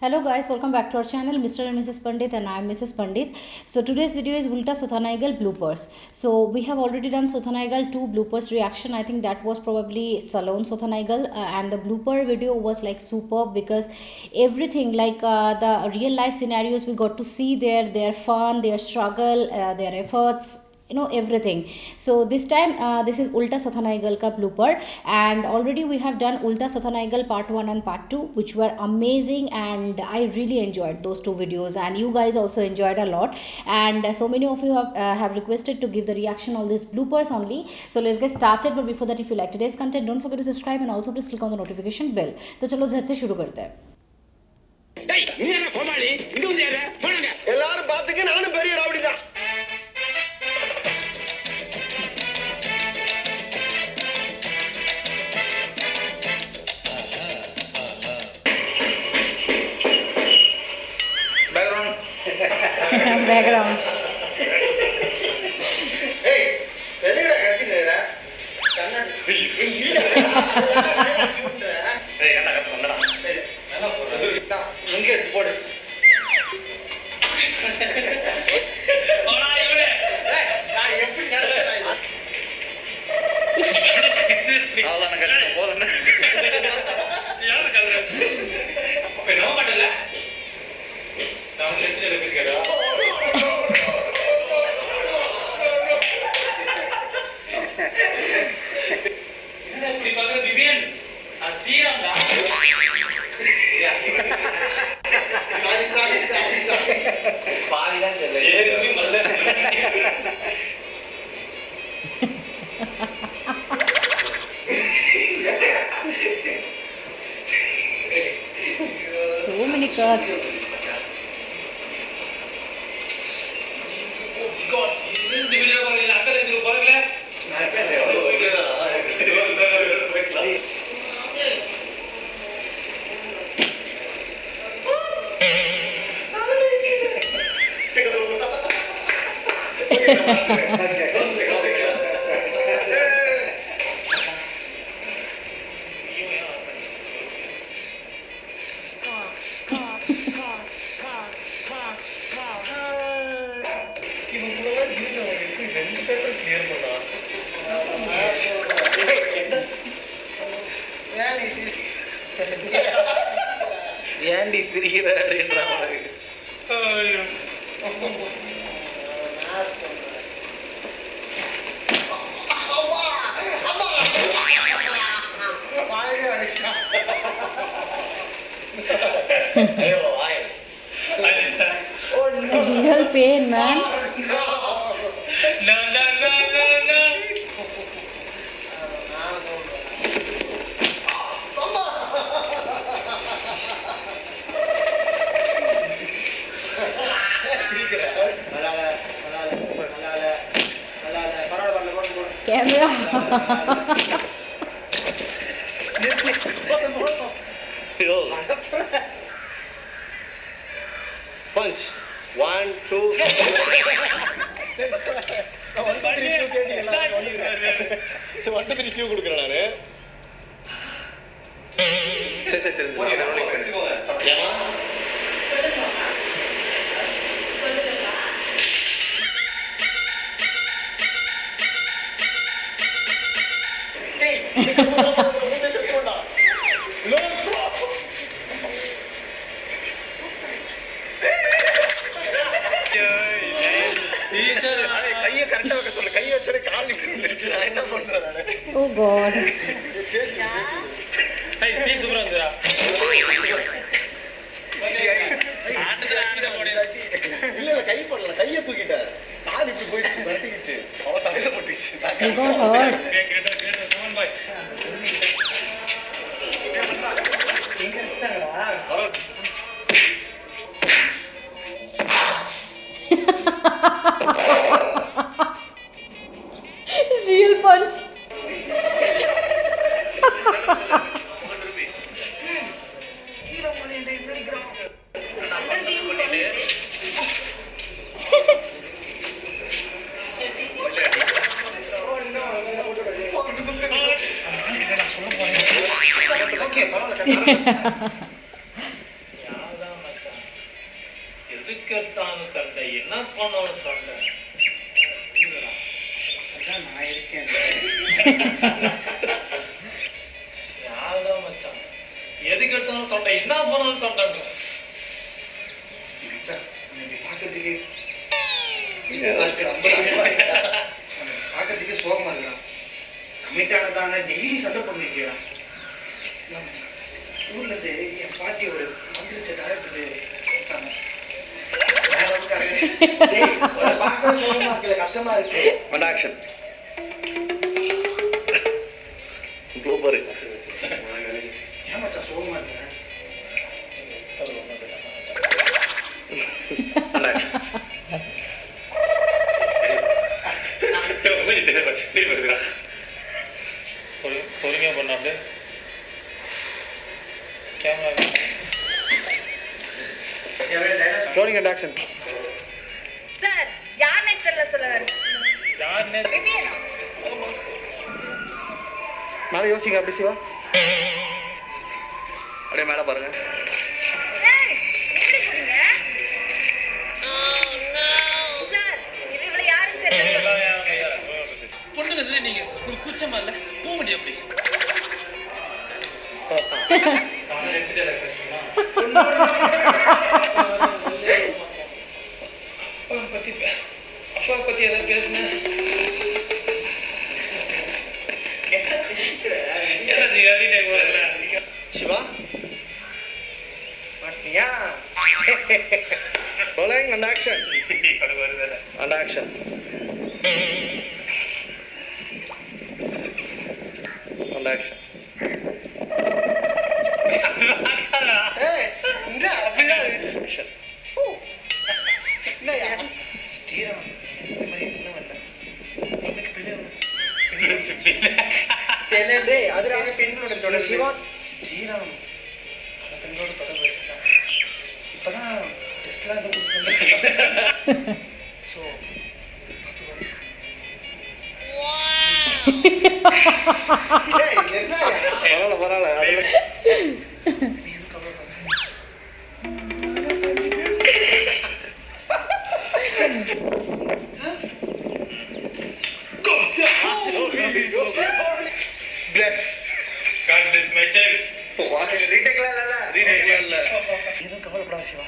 Hello guys, welcome back to our channel Mr. and Mrs. Pandit, and I am Mrs. Pandit. So today's video is Ulta Sothanagal bloopers. So we have already done Sothanagal 2 bloopers reaction. I think that was probably Salon Sothanagal, and the blooper video was like superb because everything like the real life scenarios we got to see there, their fun, their struggle, their efforts, everything. So this time this is Ulta Sothanagal ka blooper, and already we have done Ulta Sothanagal part 1 and part 2, which were amazing, and I really enjoyed those two videos, and you guys also enjoyed a lot. And so many of you have requested to give the reaction on these bloopers only. So let's get started, but before that, if you like today's content, don't forget to subscribe and also please click on the notification bell. तो चलो झट से शुरू करते हैं. எல்லாரும் பாத்துக்க நானும் பெரிய ராவடி தான். Background. ஏய் எதுக்குடா கத்தினேற? கண்ணாடி. இல்ல. ஏய் என்ன கத்து வந்தடா. நல்லா போடு. இங்க போடு. So many cuts. ஏண்டி சிரிக்கிறாருன்றாங்க. Real pain, man. Camera. Punch. 1, 2. 1 2 3 Q கொடுக்குறேன் நானு. சரி சரி தெரிஞ்சு. ஏமா? டேய், நீ வந்து செத்துடா. கையை கரெக்டா வைக்க சொல்லு. கையை வச்சே கால் நின்னுச்சு. நான் என்ன பண்றேன் நானு? Oh God. ஐ சீ சூப்பரா இருந்துடா. இல்ல கை பண்ணல. கையை தூக்கிட்டேன். கால் இப்படி போயிடுச்சு. மறந்துச்சு. அவ தலையில போட்டுச்சு. You got hurt. Come on boy. எங்க வச்சாங்கடா? Real punch. எதுக்கெடுத்தான சண்டை என்ன பண்ணாலும் சண்டை அதான் நான் இருக்கேன். யாருதான் மச்சான் எதுக்கெடுத்தாலும் சண்டை என்ன பண்ணாலும் சண்டை மச்சான், உன்னை பார்க்கறதுக்கே பார்க்கறதுக்கே சோகமா இருக்கா. கமிட்டானதான டெய்லி சண்டை பண்ணிருக்கா. ஊர்ல இருந்து என் பாட்டி ஒரு மந்திரிச்ச டயத்துக்கு கொடுத்தாங்க. கஷ்டமா இருக்கு. Action super. ஏன் மச்சான் சோகமா இருக்க? பொறுமையா பண்ண அப்படியே camera rolling and action. Sir யாருன்னே தெரியல சார். யாருன்னே விவியனா? மேலே யோசிங்க. அப்படி சிவா அப்படியே மேலே பாருங்க. ஏய், எப்படி போறீங்க? சார் இது இவ்வளவு யாருன்னு தெரியல சார். பொண்ணுங்க நீங்க ஒரு கூச்சமா இல்ல போக முடியும் அப்படி அப்பா பத்தி ஏதாவது பேசுனேன். சிவா மாட்டியா? Rolling and action. And action. And action. இப்பதான் டெஸ்ட்லாம் பரவாயில்ல. Bless. God bless my child. What? Retake இல்ல. எதுவும் கவலைப்படாத சிவா.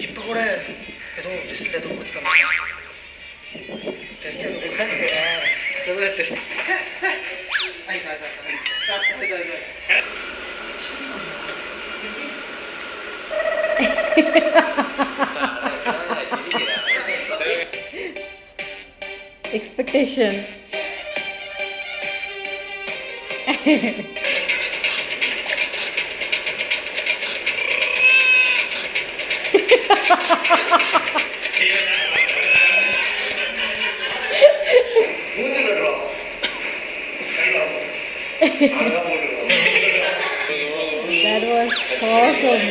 இப்ப கூட ஏதோ டெஸ்ட் ஏதோ கொடுத்துட்டாங்க. டெஸ்ட் ஏதோ test. Expectation. That was awesome.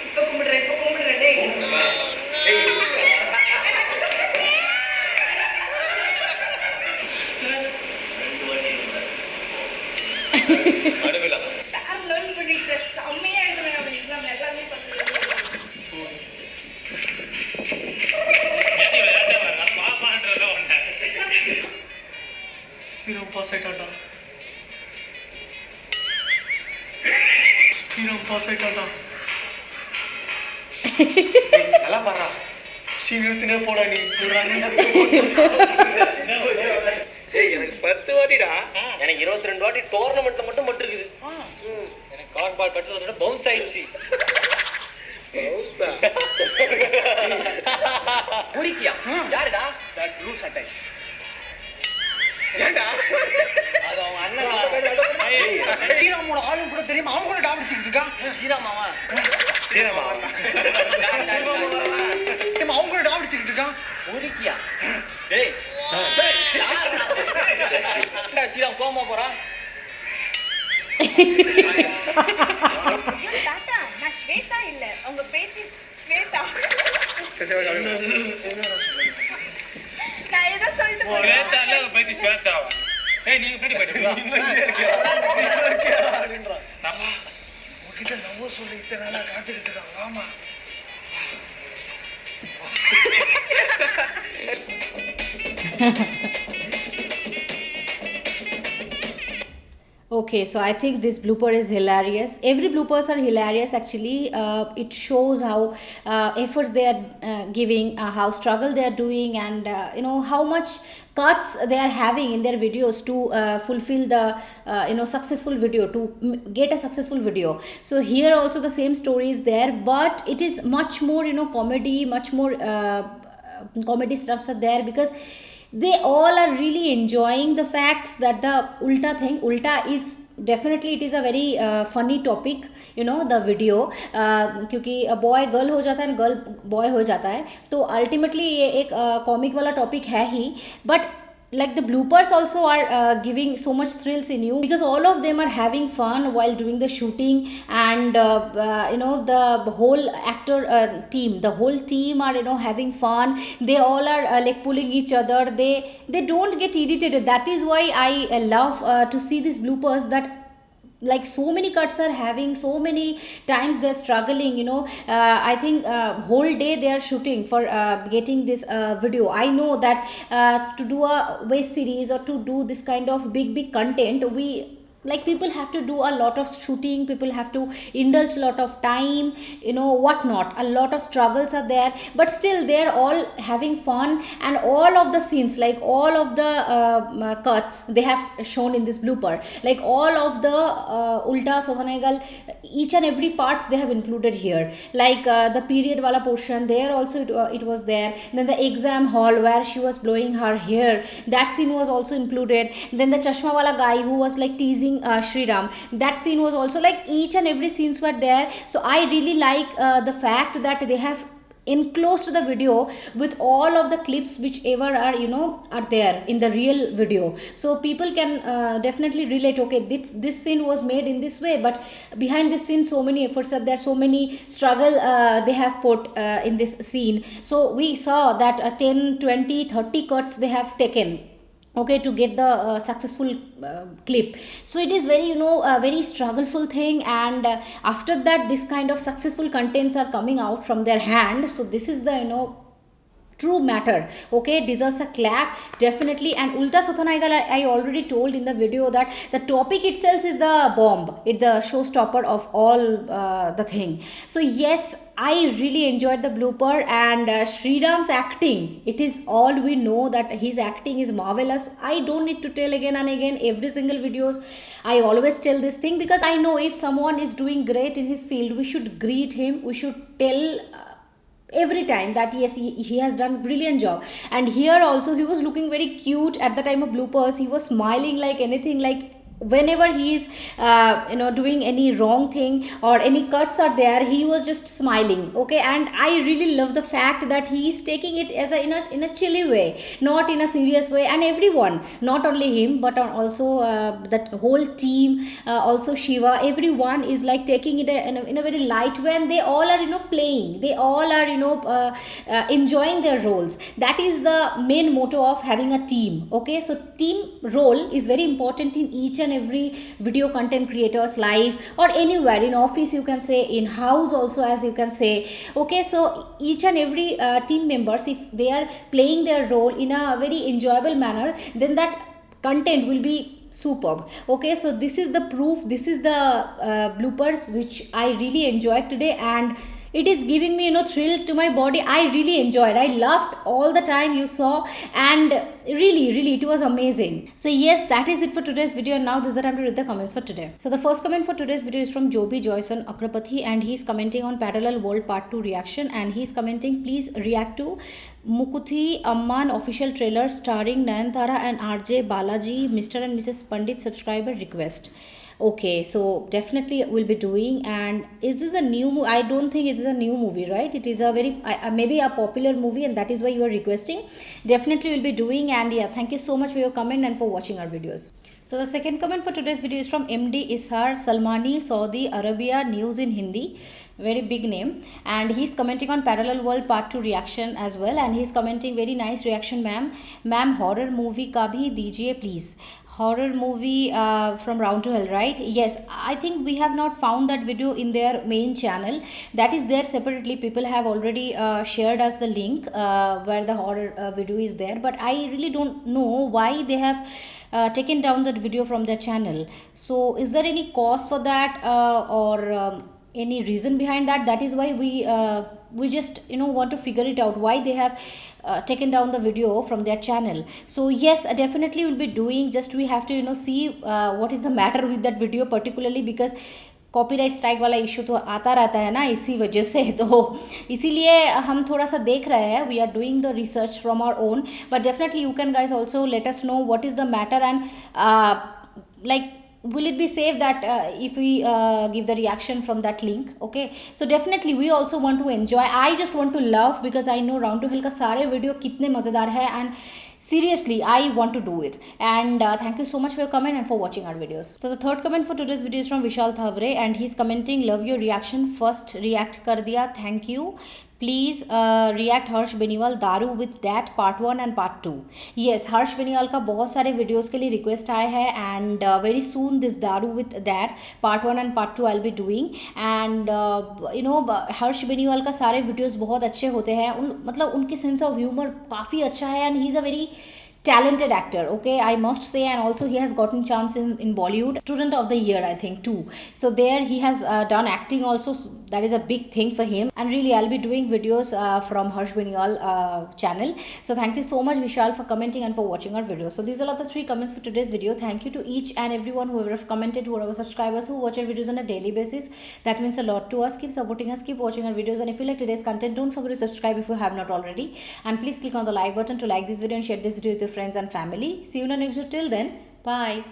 இப்ப கும்பிடுறேன் டேய். வேற level பண்ணிட்டு செம்மையா எழுதுறேன் அப்படி எக்ஸாம்ல எல்லாமே ஸ்ரீராம் பாஸ் ஆயிட்டான்டா. ஸ்ரீராம் பாஸ் ஆயிட்டான்டா. நல்லா பாடுறா. சீனியர்த்தினே போடா நீ. எனக்கு 10 வாட்டிடா. எனக்கு 22 வாட்டி டோர்னமெண்ட்ல மட்டும் இருக்குது. எனக்கு கார்ட் பால் பட்டு பவுன்ஸ் ஆயிடுச்சு. புரிக்கியா? யாருடா? தட் லூஸ் அட்டை. ஏண்டா? அது அவங்க அண்ணன் ஸ்ரீராமோட ஆளும் கூட தெரியுமா? அவன் கூட டாபிச்சிட்டு இருக்கான். ஸ்ரீராமாவா? ஸ்ரீராமாவா? அவங்க கூட டாபிச்சிட்டு இருக்கான். பொறுக்கியா டேய் டேய் யாரா டேய் சீரம் கோமா போறா தாத்தா நான் ஸ்வேதா இல்ல உங்க பேத்தி ஸ்வேதா நான் ஏதோ சொல்லிட்டு ஸ்வேதா இல்ல உங்க பேத்தி ஸ்வேதாவா ஏய் நீங்க எப்படி போயிட்டீங்க நம்ம உன்கிட்ட நம்ப சொல்லி இத்தனை நாளா காத்துக்கிட்டு இருக்காங்க ஆமா Okay, so I think this blooper is hilarious. Every bloopers are hilarious actually. It shows how efforts they are giving, how struggle they are doing, and how much cuts they are having in their videos to fulfill the successful video, to get a successful video. So here also the same story is there, but it is much more comedy, much more comedy stuffs are there, because they all are really enjoying the facts that the ulta is definitely, it is a very funny topic, the video, क्योंकि boy girl हो जाता है and girl boy हो जाता है, तो ultimately ये एक comic वाला topic है ही, but like the bloopers also are giving so much thrills in you, because all of them are having fun while doing the shooting, and the whole actor team, the whole team are having fun. They all are like pulling each other. They don't get irritated. That is why I love to see these bloopers, that like so many cuts are having, so many times they're struggling, I think whole day they are shooting for getting this video. I know that to do a web series or to do this kind of big content, we like people have to do a lot of shooting, people have to indulge a lot of time, whatnot, a lot of struggles are there, but still they're all having fun, and all of the scenes, like all of the cuts they have shown in this blooper, like all of the ulta Sothanaigal, each and every parts they have included here, like the period wala portion there also it was there, then the exam hall where she was blowing her hair, that scene was also included, then the chashma wala guy who was like teasing Shriram, that scene was also, like each and every scenes were there. So I really like the fact that they have enclosed the video with all of the clips whichever are are there in the real video, so people can definitely relate, okay, this scene was made in this way, but behind this scene so many efforts are there, so many struggle they have put in this scene. So we saw that 10 20 30 cuts they have taken, okay, to get the successful clip. So it is very a very struggleful thing, and after that this kind of successful contents are coming out from their hand. So this is the true matter, okay, deserves a clap definitely. And ulta Sothanaigal, I already told in the video that the topic itself is the bomb, it's the showstopper of all the thing. So yes, I really enjoyed the blooper, and Shriram's acting, it is all we know that his acting is marvelous. I don't need to tell again and again, every single videos I always tell this thing, because I know if someone is doing great in his field, we should greet him, we should tell every time that yes, he has done brilliant job. And here also he was looking very cute at the time of bloopers, he was smiling like anything, like whenever he is doing any wrong thing or any cuts are there, he was just smiling, okay. And I really love the fact that he is taking it as in a chilly way, not in a serious way. And everyone, not only him but also that whole team, also Shiva, everyone is like taking it in a very light way, and they all are playing, they all are enjoying their roles. That is the main motto of having a team, okay. So team role is very important in each and every video content creators life, or anywhere, in office you can say, in house also as you can say, okay. So each and every team members, if they are playing their role in a very enjoyable manner, then that content will be superb, okay. So this is the proof, this is the bloopers which I really enjoyed today, and it is giving me thrill to my body. I really enjoyed, I laughed all the time, you saw, and really it was amazing. So yes, that is it for today's video, and now this is the time to read the comments for today. So the first comment for today's video is from Joby Joyson Akrapathi, and he is commenting on Parallel World Part 2 reaction, and he is commenting, please react to Mukuthi Amman official trailer starring Nayanthara and RJ Balaji, Mr. and Mrs. Pandit subscriber request. Okay, so definitely we'll be doing. And is this a new I don't think it is a new movie, right? It is a very maybe a popular movie, and that is why you are requesting. Definitely we'll be doing. And yeah, thank you so much for your comment and for watching our videos. So the second comment for today's video is from MD Ishar Salmani, Saudi Arabia News in Hindi. Very big name, and he's commenting on Parallel World Part 2 reaction as well. And he's commenting, very nice reaction ma'am, horror movie का भी दीजिए please. Horror movie from Round to Hell, right? Yes, I think we have not found that video in their main channel. That is there separately. People have already shared us the link where the horror video is there, but I really don't know why they have taken down that video from their channel. So is there any cause for that, or any reason behind that? That is why we just want to figure it out, why they have taken down the video from their channel. So yes, definitely we'll be doing. Just we have to see what is the matter with that video particularly, because copyright strike वाला issue तो आता रहता है ना, इसी वजह से। तो इसीलिए हम थोड़ा सा देख रहे हैं, we are doing the research from our own, but definitely you can guys also let us know what is the matter, and like will it be safe that if we give the reaction from that link? Okay, so definitely we also want to enjoy. I just want to love, because I know Round to Hell का सारे video कितने मज़ेदार है, and seriously I want to do it. And thank you so much for your comment and for watching our videos. So the third comment for today's video is from Vishal Thavre, and he's commenting, love your reaction, first react कर दिया, thank you. Please react Harsh Beniwal Daru with that part 1 and part 2. Yes, Harsh Beniwal का बहुत सारे videos के लिए request आए हैं, and very soon this Daru with that part 1 and part 2 I will be doing. And Harsh Beniwal का सारे वीडियोस बहुत अच्छे होते हैं, मतलब उनकी सेंस ऑफ ह्यूमर काफ़ी अच्छा है, and he is a very talented actor, okay, I must say. And also he has gotten chance in Bollywood Student of the Year, I think, too. So there he has done acting also, so that is a big thing for him. And really I'll be doing videos from Harsh Beniwal channel. So thank you so much Vishal for commenting and for watching our video. So these are all the 3 comments for today's video. Thank you to each and everyone whoever have commented, who are our subscribers who watch our videos on a daily basis. That means a lot to us. Keep supporting us, keep watching our videos, and if you like today's content, don't forget to subscribe if you have not already, and please click on the like button to like this video and share this video with your friends and family. See you in the next video. Till then, bye.